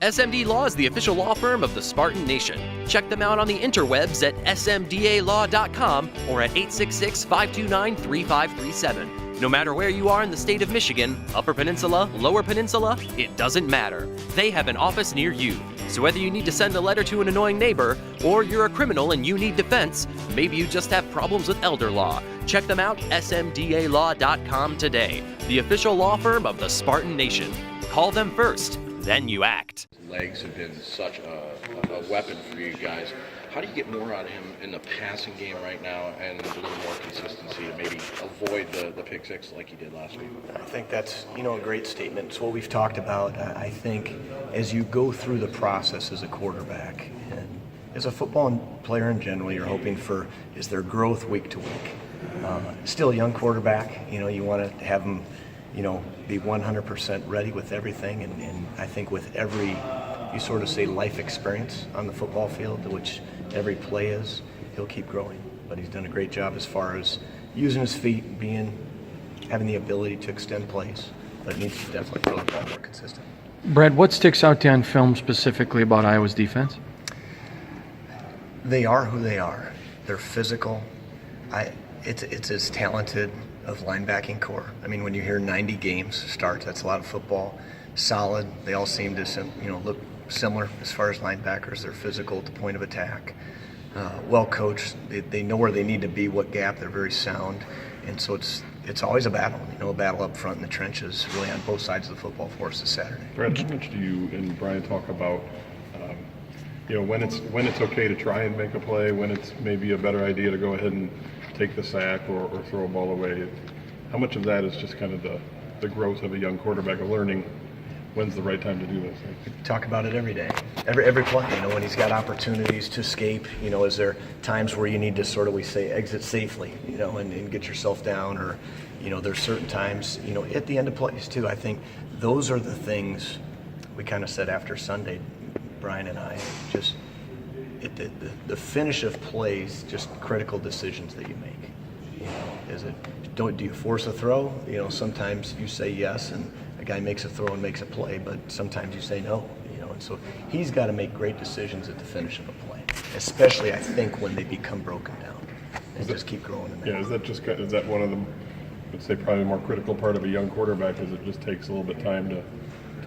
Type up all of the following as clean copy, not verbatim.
SMD Law is the official law firm of the Spartan Nation. Check them out on the interwebs at smdalaw.com or at 866-529-3537. No matter where you are in the state of Michigan, Upper Peninsula, Lower Peninsula, it doesn't matter. They have an office near you. So whether you need to send a letter to an annoying neighbor, or you're a criminal and you need defense, maybe you just have problems with elder law, check them out, smdalaw.com today. The official law firm of the Spartan Nation. Call them first, then you act. Legs have been such a weapon for you guys. How do you get more out of him in the passing game right now and a little more consistency to maybe avoid the pick six like he did last week? I think that's, a great statement. It's what we've talked about. I think as you go through the process as a quarterback and as a football player in general, you're hoping for is there growth week to week. Still a young quarterback, you want to have him, be 100% ready with everything. And I think with every, you sort of say life experience on the football field, which every play is, he'll keep growing. But he's done a great job as far as using his feet, having the ability to extend plays. But he needs to definitely throw the ball more consistent. Brad, what sticks out to you on film specifically about Iowa's defense? They are who they are. They're physical. It's as talented of linebacking core. I mean, when you hear 90 games start, that's a lot of football. Solid. They all seem to, look similar as far as linebackers. They're physical at the point of attack. Well coached. They know where they need to be, what gap. They're very sound. And so it's always a battle. A battle up front in the trenches, really on both sides of the football for us this Saturday. Brad, how much do you and Brian talk about, when it's okay to try and make a play, when it's maybe a better idea to go ahead and take the sack or throw a ball away? How much of that is just kind of the growth of a young quarterback of learning when's the right time to do this? Talk about it every day, every play. When he's got opportunities to escape. Is there times where you need to sort of, we say, exit safely, and get yourself down, or there's certain times, at the end of plays too. I think those are the things we kind of said after Sunday, Brian and I, just the finish of plays, just critical decisions that you make. Do you force a throw? Sometimes you say yes, and a guy makes a throw and makes a play, but sometimes you say no. And so he's got to make great decisions at the finish of a play, especially I think when they become broken down and just keep growing. Yeah, is that one of the, let's say, probably the more critical part of a young quarterback? Is it just takes a little bit of time to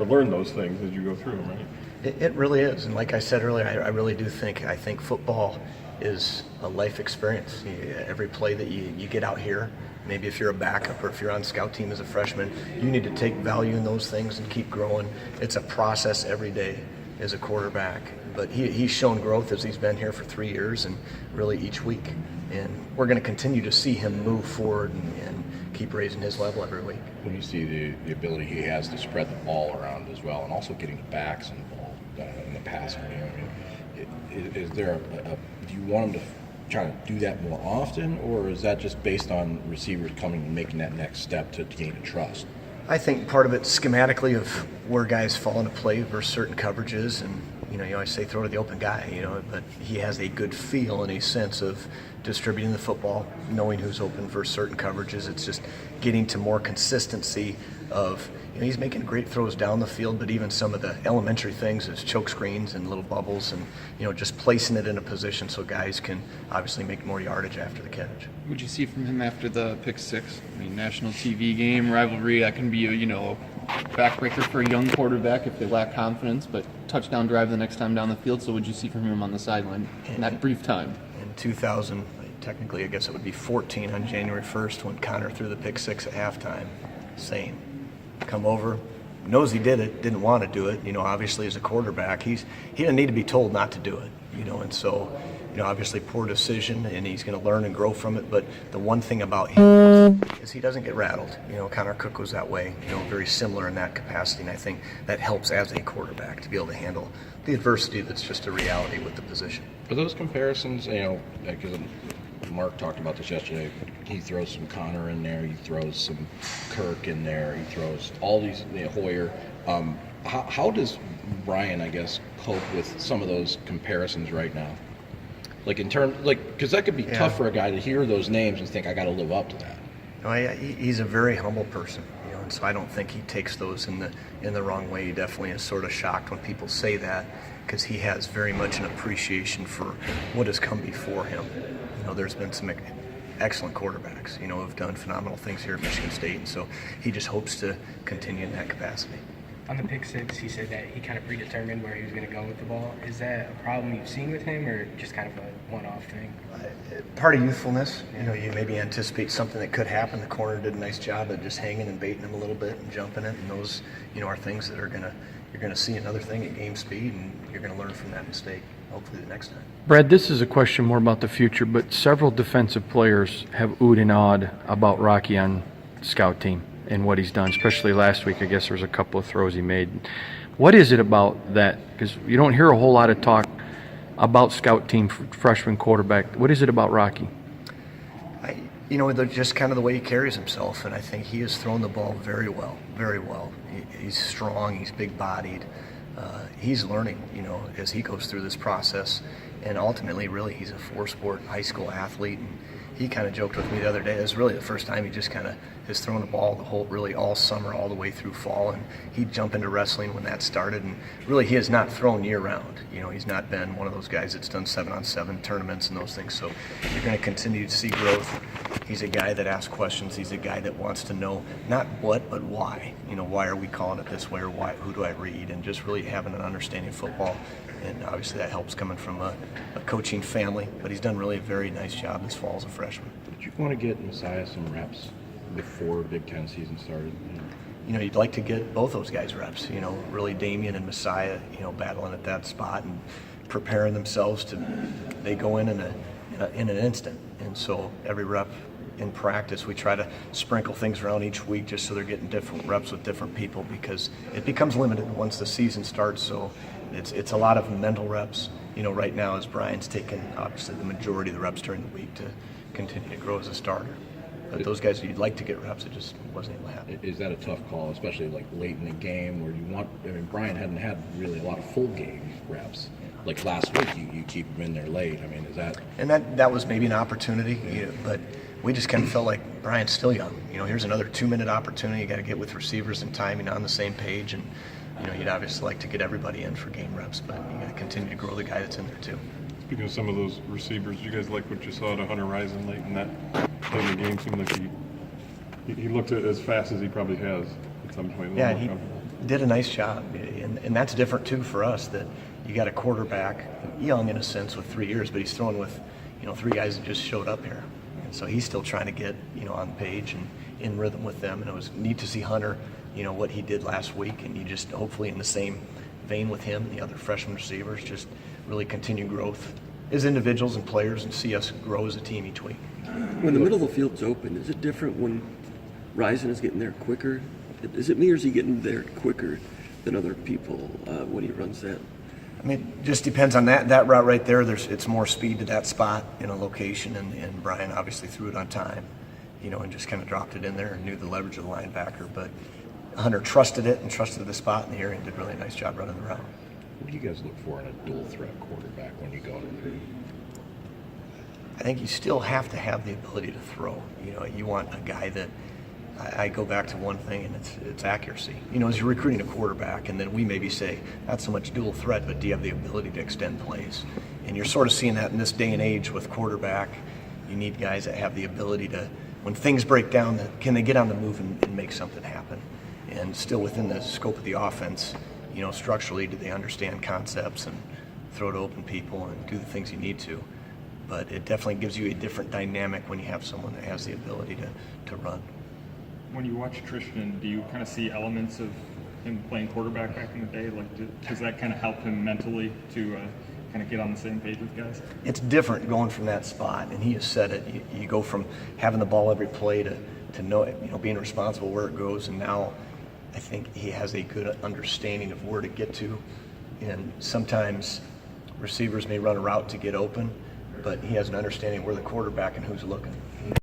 learn those things as you go through them, right? It really is, and like I said earlier, I really do think football is a life experience. Every play that you get out here, maybe if you're a backup or if you're on scout team as a freshman, you need to take value in those things and keep growing. It's a process every day as a quarterback, but he's shown growth as he's been here for 3 years and really each week. And we're going to continue to see him move forward and keep raising his level every week. When you see the ability he has to spread the ball around as well, and also getting the backs involved in the passing game, is there do you want him to try to do that more often, or is that just based on receivers coming and making that next step to gain a trust? I think part of it schematically of where guys fall into play versus certain coverages, and you always say throw to the open guy, but he has a good feel and a sense of distributing the football, knowing who's open versus certain coverages. It's just getting to more consistency of, he's making great throws down the field, but even some of the elementary things as choke screens and little bubbles and, just placing it in a position so guys can obviously make more yardage after the catch. What'd you see from him after the pick six? National TV game, rivalry, that can be a backbreaker for a young quarterback if they lack confidence, but touchdown drive the next time down the field. So what'd you see from him on the sideline in that brief time? In 2000, technically I guess it would be 14 on January 1st when Connor threw the pick six at halftime. Same. Come over, knows he did it, didn't want to do it. Obviously as a quarterback, he didn't need to be told not to do it. And so, obviously poor decision, and he's going to learn and grow from it. But the one thing about him is he doesn't get rattled. Connor Cook was that way. Very similar in that capacity, and I think that helps as a quarterback to be able to handle the adversity that's just a reality with the position. For those comparisons, because Mark talked about this yesterday, he throws some Connor in there, he throws some Kirk in there, he throws all these, Hoyer. How does Brian, I guess, cope with some of those comparisons right now? Because that could be tough for a guy to hear those names and think, I got to live up to that. He's a very humble person. and so I don't think he takes those in the wrong way. He definitely is sort of shocked when people say that, because he has very much an appreciation for what has come before him. There's been some excellent quarterbacks, who have done phenomenal things here at Michigan State, and so he just hopes to continue in that capacity. On the pick six, he said that he kind of predetermined where he was going to go with the ball. Is that a problem you've seen with him, or just kind of a one-off thing? Part of youthfulness, you maybe anticipate something that could happen. The corner did a nice job of just hanging and baiting him a little bit and jumping it, and those, are things that you're going to see another thing at game speed, and you're going to learn from that mistake, hopefully the next time. Brad, this is a question more about the future, but several defensive players have oohed and awed about Rocky on scout team and what he's done, especially last week. I guess there was a couple of throws he made. What is it about that? Because you don't hear a whole lot of talk about scout team freshman quarterback. What is it about Rocky? Just kind of the way he carries himself, and I think he has thrown the ball very well, very well. He's strong, he's big-bodied. He's learning, as he goes through this process, and ultimately, really, he's a four-sport high school athlete. And he kind of joked with me the other day. It was really the first time he just kind of has thrown the ball all summer, all the way through fall, and he'd jump into wrestling when that started. And really, he has not thrown year-round. He's not been one of those guys that's done 7-on-7 tournaments and those things. So you're going to continue to see growth. He's a guy that asks questions. He's a guy that wants to know not what, but why. Why are we calling it this way, or why? Who do I read? And just really having an understanding of football. And obviously that helps coming from a coaching family. But he's done really a very nice job this fall as a freshman. Did you want to get Messiah some reps before Big Ten season started? You'd like to get both those guys reps. Really Damian and Messiah, battling at that spot and preparing themselves they go in an instant. And so every rep in practice, we try to sprinkle things around each week just so they're getting different reps with different people, because it becomes limited once the season starts. So it's a lot of mental reps. Right now, as Brian's taken obviously the majority of the reps during the week to continue to grow as a starter. But those guys, you'd like to get reps, it just wasn't able to happen. Is that a tough call, especially like late in the game, where Brian hadn't had really a lot of full game reps. Like last week, you keep him in there late. Is that? And that was maybe an opportunity, but we just kind of felt like Brian's still young. Here's another 2-minute opportunity. You got to get with receivers and timing on the same page, and you'd obviously like to get everybody in for game reps, but you got to continue to grow the guy that's in there too. Speaking of some of those receivers, you guys like what you saw to Hunter Rison late in that play in the game? Seemed like he looked as fast as he probably has at some point. Yeah, he did a nice job, and that's different too for us, that you got a quarterback, young in a sense with 3 years, but he's throwing with 3 guys that just showed up here. And so he's still trying to get on the page and in rhythm with them. And it was neat to see Hunter, what he did last week, and you just hopefully in the same vein with him and the other freshman receivers, just really continue growth as individuals and players and see us grow as a team each week. When the middle of the field's open, is it different when Rison is getting there quicker? Is it me, or is he getting there quicker than other people when he runs that? It just depends on that route right there. It's more speed to that spot in a location, and Brian obviously threw it on time, and just kind of dropped it in there and knew the leverage of the linebacker. But Hunter trusted it and trusted the spot in the area and did a really nice job running the route. What do you guys look for in a dual threat quarterback when you go in? I think you still have to have the ability to throw. You want a guy that, I go back to one thing, and it's accuracy. As you're recruiting a quarterback, and then we maybe say, not so much dual threat, but do you have the ability to extend plays? And you're sort of seeing that in this day and age with quarterback. You need guys that have the ability to, when things break down, can they get on the move and make something happen? And still within the scope of the offense, structurally, do they understand concepts and throw to open people and do the things you need to? But it definitely gives you a different dynamic when you have someone that has the ability to run. When you watch Tristan, do you kind of see elements of him playing quarterback back in the day? Does that kind of help him mentally to kind of get on the same page with guys? It's different going from that spot, and he has said it. You go from having the ball every play to know, being responsible where it goes, and now I think he has a good understanding of where to get to. And sometimes receivers may run a route to get open, but he has an understanding where the quarterback and who's looking.